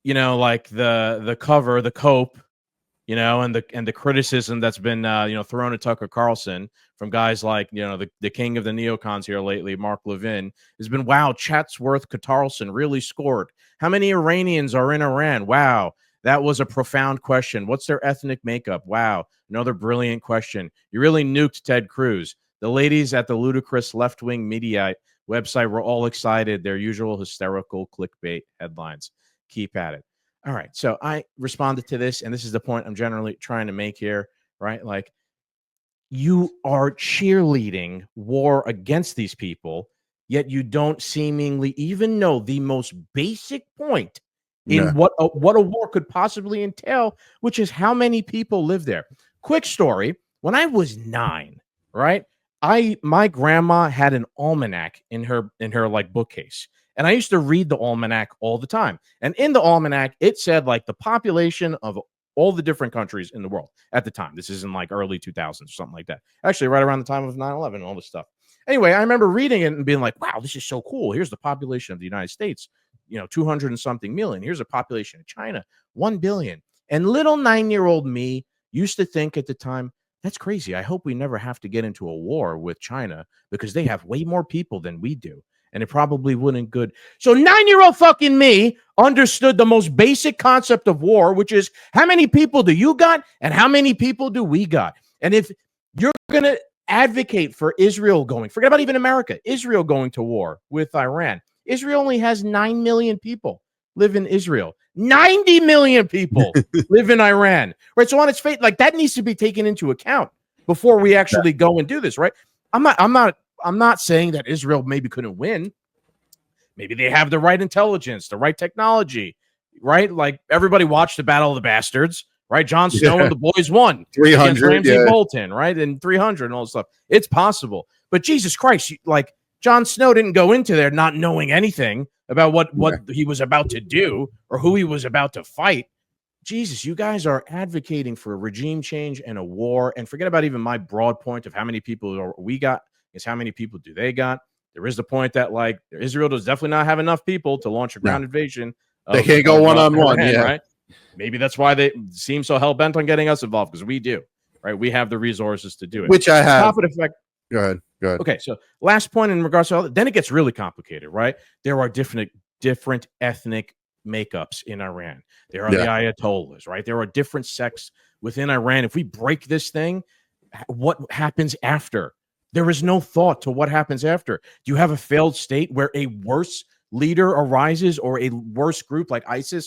like the cover, the cope, and the criticism that's been thrown at Tucker Carlson from guys like the king of the neocons here lately, Mark Levin, has been, wow, Chatsworth Carlson really scored. How many Iranians are in Iran? Wow, that was a profound question. What's their ethnic makeup? Wow, another brilliant question. You really nuked Ted Cruz. The ladies at the ludicrous left-wing media website were all excited. Their usual hysterical clickbait headlines. Keep at it. All right. So I responded to this, and this is the point I'm generally trying to make here, right? Like, you are cheerleading war against these people, yet you don't seemingly even know the most basic point in what a war could possibly entail, which is how many people live there. Quick story. When I was 9, right, my grandma had an almanac in her like bookcase. And I used to read the almanac all the time. And in the almanac, it said like the population of all the different countries in the world at the time. This is in like early 2000s or something like that. Actually, right around the time of 9/11 and all this stuff. Anyway, I remember reading it and being like, wow, this is so cool. Here's the population of the United States, 200 and something million. Here's a population of China, 1 billion. And little 9-year-old me used to think at the time, that's crazy. I hope we never have to get into a war with China because they have way more people than we do. And it probably wouldn't good. So 9-year-old fucking me understood the most basic concept of war, which is how many people do you got and how many people do we got? And if you're going to advocate for Israel forget about even America, Israel going to war with Iran. Israel only has 9 million people live in Israel. 90 million people live in Iran, right? So on its face, like that needs to be taken into account before we actually go and do this, right? I'm not saying that Israel maybe couldn't win. Maybe they have the right intelligence, the right technology, right? Like everybody watched the Battle of the Bastards, right? Jon Snow and the boys won 300 Ramsay Bolton, right? And 300 and all this stuff. It's possible. But Jesus Christ, like Jon Snow didn't go into there not knowing anything about what he was about to do or who he was about to fight. Jesus, you guys are advocating for a regime change and a war. And forget about even my broad point of how many people we got is how many people do they got. There is the point that like Israel does definitely not have enough people to launch a ground invasion. They can't go one-on-one, right? Maybe that's why they seem so hell-bent on getting us involved, because we do, right? We have the resources to do it. Which I have. Go ahead. Okay, so last point in regards to all that, then it gets really complicated, right? There are different ethnic makeups in Iran. There are the Ayatollahs, right? There are different sects within Iran. If we break this thing, what happens after? There is no thought to what happens after. Do you have a failed state where a worse leader arises or a worse group like ISIS